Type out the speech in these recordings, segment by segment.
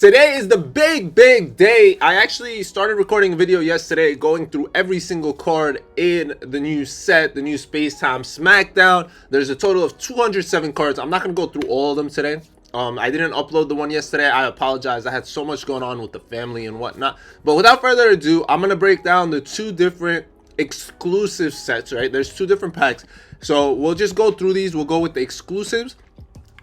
Today is the big day. I actually started recording a video yesterday going through every single card in the new set, the new Space Time Smackdown. There's a total of 207 cards. I'm not going to go through all of them today. I didn't upload the one yesterday. I apologize. I had so much going on with the family and whatnot. But without further ado, I'm going to break down the two different exclusive sets, right? There's two different packs. So we'll just go through these. We'll go with the exclusives,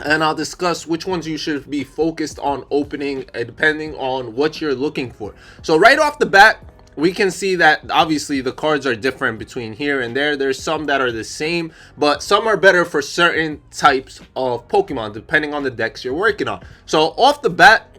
and I'll discuss which ones you should be focused on opening depending on what you're looking for. So right off the bat, we can see that obviously the cards are different between here and there. There's some that are the same, but some are better for certain types of Pokemon depending on the decks you're working on. So off the bat,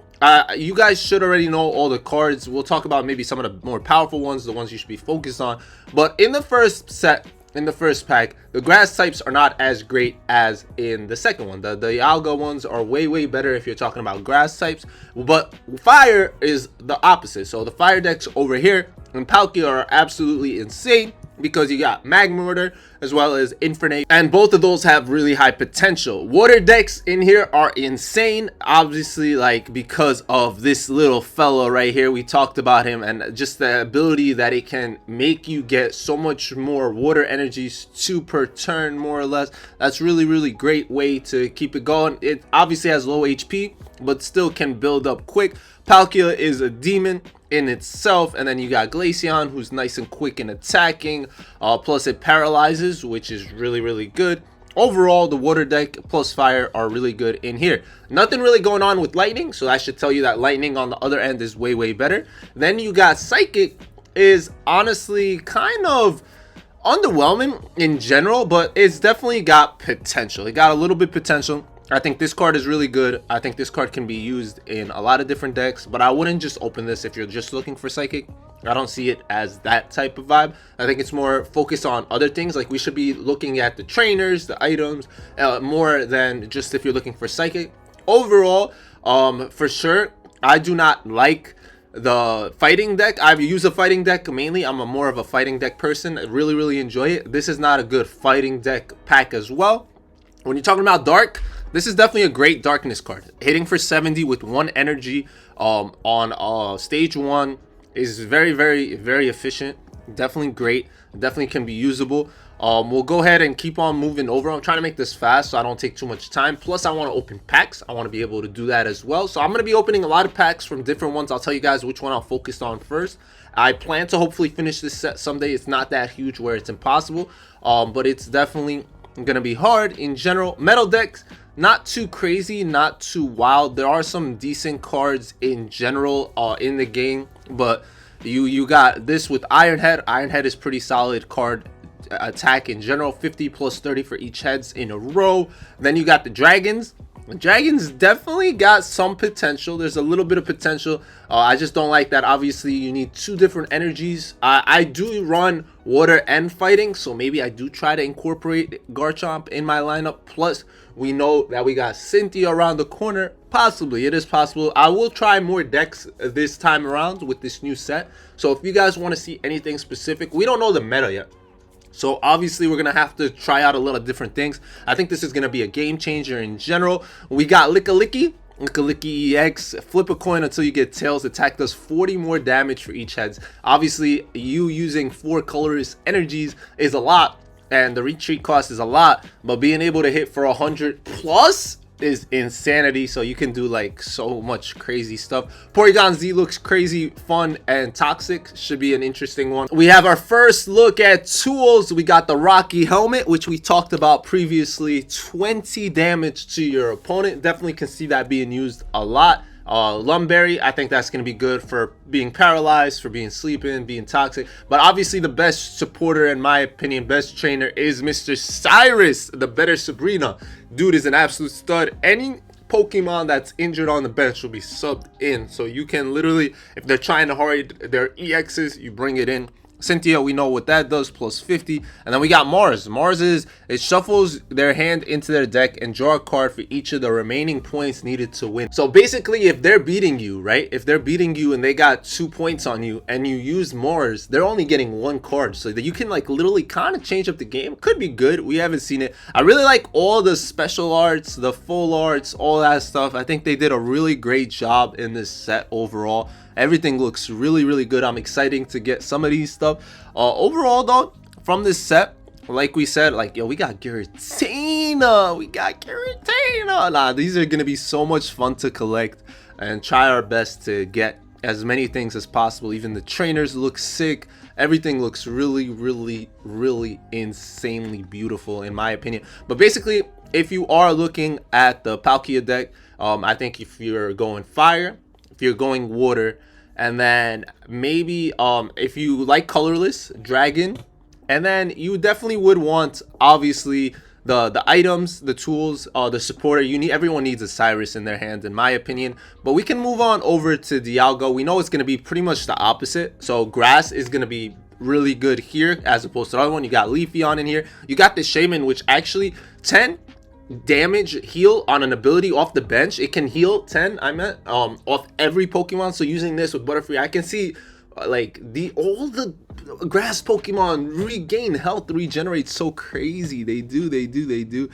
you guys should already know all the cards. We'll talk about maybe some of the more powerful ones, the ones you should be focused on. But in the first set, in the first pack, the grass types are not as great as in the second one. The alga ones are way better if you're talking about grass types, but fire is the opposite. So the fire decks over here in Palkia are absolutely insane because you got Magma Mortar as well as Infernape, and both of those have really high potential. Water decks in here are insane, obviously, like because of this little fellow right here. We talked about him and just the ability that it can make you get so much more water energies, 2 per turn more or less. That's really great way to keep it going. It obviously has low HP but still can build up quick. Palkia is a demon in itself, and then you got Glaceon, who's nice and quick in attacking, plus it paralyzes, which is really good. Overall, the water deck plus fire are really good in here. Nothing really going on with lightning, so I should tell you that lightning on the other end is way better. Then you got psychic, is honestly kind of underwhelming in general, but it's definitely got potential. It got a little bit potential. I think this card is really good. I think this card can be used in a lot of different decks, but I wouldn't just open this if you're just looking for psychic. I don't see it as that type of vibe. I think it's more focused on other things. Like, we should be looking at the trainers, the items, more than just if you're looking for psychic. Overall, for sure, I do not like the fighting deck. I've used a fighting deck mainly. I'm more of a fighting deck person. I really enjoy it. This is not a good fighting deck pack as well. When you're talking about dark, this is definitely a great darkness card. Hitting for 70 with 1 energy on stage 1 is very efficient. Definitely great. Definitely can be usable. We'll go ahead and keep on moving over. I'm trying to make this fast so I don't take too much time. Plus, I want to open packs. I want to be able to do that as well. So I'm going to be opening a lot of packs from different ones. I'll tell you guys which one I'll focus on first. I plan to hopefully finish this set someday. It's not that huge where it's impossible, but it's definitely gonna be hard in general. Metal decks, not too crazy, not too wild. There are some decent cards in general in the game, but you got this with Ironhead. Ironhead is pretty solid card attack in general, 50 plus 30 for each heads in a row. Then you got the dragons. The dragons definitely got some potential. There's a little bit of potential. I just don't like that. Obviously, you need 2 different energies. I do run water and fighting, so maybe I do try to incorporate Garchomp in my lineup. Plus, we know that we got Cynthia around the corner. Possibly, it is possible. I will try more decks this time around with this new set. So if you guys want to see anything specific, we don't know the meta yet. So obviously we're going to have to try out a lot of different things. I think this is going to be a game changer in general. We got Lickalicky EX, flip a coin until you get tails. Attack does 40 more damage for each heads. Obviously, you using 4 colorless energies is a lot, and the retreat cost is a lot, but being able to hit for 100 plus is insanity. So you can do like so much crazy stuff. Porygon Z looks crazy fun and toxic. Should be an interesting one. We have our first look at tools. We got the Rocky helmet, which we talked about previously. 20 damage to your opponent. Definitely can see that being used a lot. Lumberry, I think that's going to be good for being paralyzed, for being sleeping, being toxic. But obviously the best supporter, in my opinion, best trainer is Mr. Cyrus, the better Sabrina. Dude is an absolute stud. Any Pokemon that's injured on the bench will be subbed in. So you can literally, if they're trying to hurry their EXs, you bring it in. Cynthia, we know what that does, plus 50. And then we got Mars. Mars is, it shuffles their hand into their deck and draw a card for each of the remaining points needed to win. So basically, if they're beating you, right? If they're beating you and they got 2 points on you and you use Mars, they're only getting 1 card. So that you can like literally kind of change up the game. Could be good. We haven't seen it. I really like all the special arts, the full arts, all that stuff. I think they did a really great job in this set overall. Everything looks really, really good. I'm excited to get some of these stuff. Overall, though, from this set, like we said, like, yo, we got Giratina. We got Giratina. Nah, these are going to be so much fun to collect and try our best to get as many things as possible. Even the trainers look sick. Everything looks really, really, really insanely beautiful, in my opinion. But basically, if you are looking at the Palkia deck, I think if you're going fire, if you're going water, and then maybe if you like colorless, dragon, and then you definitely would want obviously the items, the tools, the supporter. Everyone needs a Cyrus in their hand, in my opinion. But we can move on over to Dialga. We know it's going to be pretty much the opposite. So grass is going to be really good here as opposed to the other one. You got Leafeon in here. You got the Shaman, which actually 10 damage heal on an ability off the bench. It can heal 10, I meant, off every Pokemon. So using this with Butterfree, I can see like all the grass Pokemon regain health, regenerate so crazy. They do.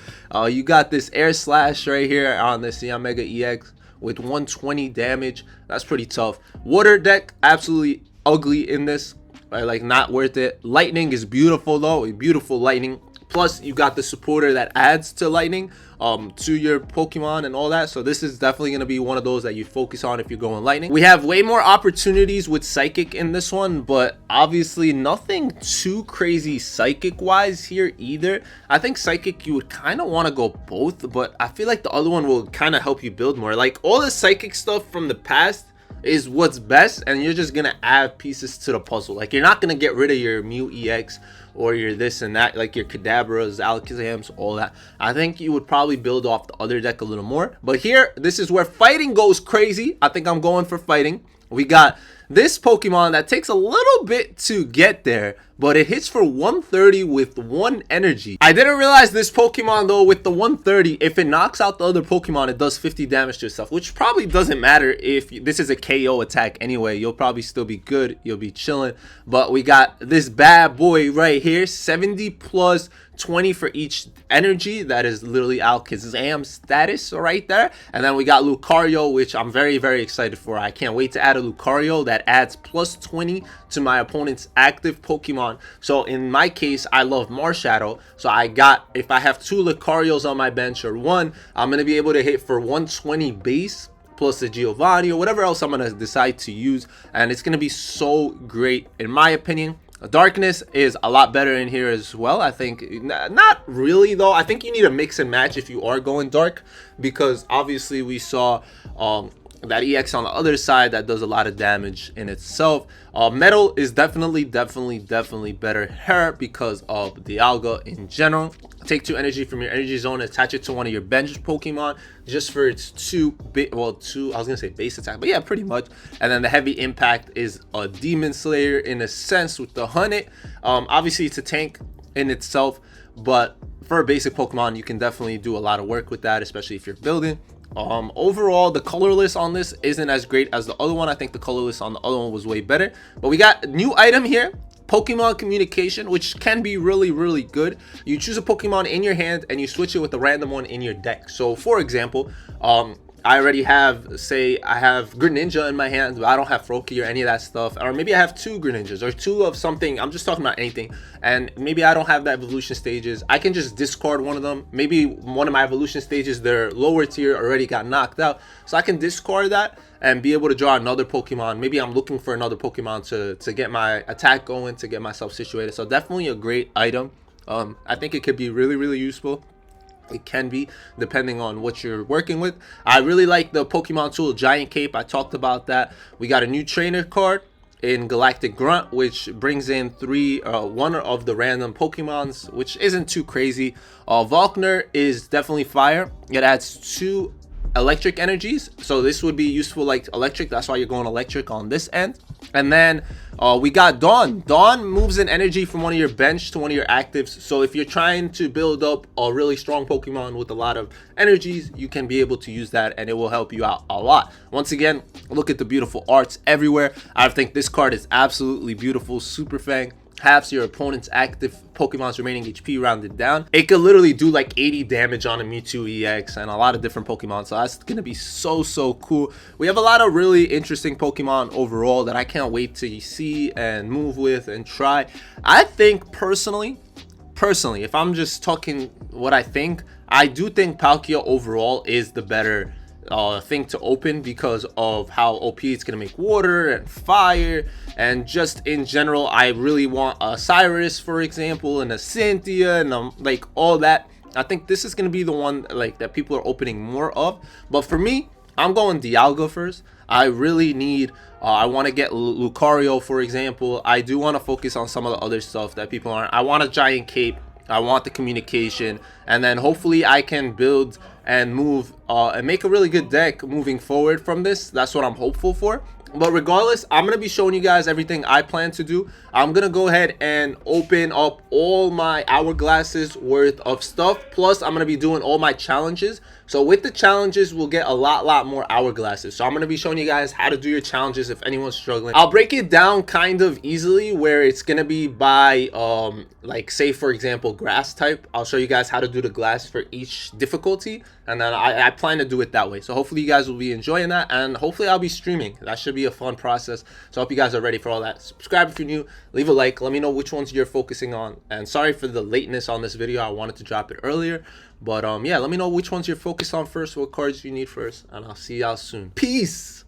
You got this Air Slash right here on this Mega EX with 120 damage. That's pretty tough. Water deck, absolutely ugly in this, like not worth it. Lightning is beautiful though, a beautiful lightning. Plus, you got the supporter that adds to lightning to your Pokemon and all that. So this is definitely going to be one of those that you focus on if you're going lightning. We have way more opportunities with Psychic in this one, but obviously nothing too crazy Psychic wise here either. I think Psychic you would kind of want to go both, but I feel like the other one will kind of help you build more. Like all the Psychic stuff from the past is what's best, and you're just gonna add pieces to the puzzle. Like you're not gonna get rid of your Mew EX or your this and that, like your Kadabras, Alakazams, all that. I think you would probably build off the other deck a little more. But here, this is where fighting goes crazy. I think I'm going for fighting. We got this Pokemon that takes a little bit to get there, but it hits for 130 with 1 energy. I didn't realize this Pokemon though, with the 130, if it knocks out the other Pokemon, it does 50 damage to itself, which probably doesn't matter if this is a KO attack anyway. You'll probably still be good. You'll be chilling. But we got this bad boy right here, 70 plus 20 for each energy. That is literally Alakazam status right there. And then we got Lucario, which I'm very, very excited for. I can't wait to add a Lucario that adds plus 20 to my opponent's active Pokemon. So in my case, I love Marshadow. So I got, if I have 2 Lucarios on my bench or 1, I'm going to be able to hit for 120 base plus the Giovanni or whatever else I'm going to decide to use. And it's going to be so great in my opinion. Darkness is a lot better in here as well. I think not really though. I think you need a mix and match if you are going dark, because obviously we saw that EX on the other side that does a lot of damage in itself. Metal is definitely better here because of Dialga in general. Take 2 energy from your energy zone, attach it to one of your bench Pokemon just for its 2 I was gonna say base attack, but yeah, pretty much. And then the heavy impact is a Demon Slayer in a sense with the Hunted. Obviously it's a tank in itself, but for a basic Pokemon you can definitely do a lot of work with that, especially if you're building. Overall, the colorless on this isn't as great as the other one. I think the colorless on the other one was way better. But we got a new item here, Pokemon Communication, which can be really good. You choose a Pokemon in your hand and you switch it with a random one in your deck. So for example, I already have, say I have Greninja in my hand, but I don't have Froakie or any of that stuff. Or maybe I have 2 Greninjas or 2 of something. I'm just talking about anything. And maybe I don't have the evolution stages. I can just discard one of them. Maybe one of my evolution stages, their lower tier already got knocked out. So I can discard that and be able to draw another Pokemon. Maybe I'm looking for another Pokemon to get my attack going, to get myself situated. So definitely a great item. I think it could be really useful. It can be, depending on what you're working with. I really like the Pokemon tool Giant Cape. I talked about that. We got a new trainer card in Galactic Grunt, which brings in 1 of the random Pokemons, which isn't too crazy. Volkner is definitely fire. It adds 2 electric energies, so this would be useful like electric. That's why you're going electric on this end. And then we got Dawn moves in energy from one of your bench to one of your actives, so if you're trying to build up a really strong Pokemon with a lot of energies, you can be able to use that and it will help you out a lot. Once again, look at the beautiful arts everywhere. I think this card is absolutely beautiful. Super Fang halves your opponent's active Pokemon's remaining HP rounded down. It could literally do like 80 damage on a Mewtwo EX and a lot of different Pokemon, so that's gonna be so cool. We have a lot of really interesting Pokemon overall that I can't wait to see and move with and try. I think personally, if I'm just talking what I think, I do think Palkia overall is the better thing to open because of how OP it's gonna make water and fire, and just in general I really want a Cyrus, for example, and a Cynthia and like all that. I think this is gonna be the one like that people are opening more of, but for me, I'm going Dialga first. I really need I want to get Lucario, for example. I do want to focus on some of the other stuff that people aren't. I want a Giant Cape, I want the communication, and then hopefully I can build and move and make a really good deck moving forward from this. That's what I'm hopeful for. But regardless, I'm going to be showing you guys everything I plan to do. I'm going to go ahead and open up all my hourglasses worth of stuff. Plus, I'm going to be doing all my challenges. So with the challenges, we'll get a lot more hourglasses. So I'm going to be showing you guys how to do your challenges if anyone's struggling. I'll break it down kind of easily where it's going to be by, like say for example, grass type. I'll show you guys how to do the glass for each difficulty. And then I plan to do it that way. So hopefully you guys will be enjoying that. And hopefully I'll be streaming. That should be a fun process. So I hope you guys are ready for all that. Subscribe if you're new. Leave a like. Let me know which ones you're focusing on. And sorry for the lateness on this video. I wanted to drop it earlier. But yeah, let me know which ones you're focused on first, what cards you need first. And I'll see y'all soon. Peace!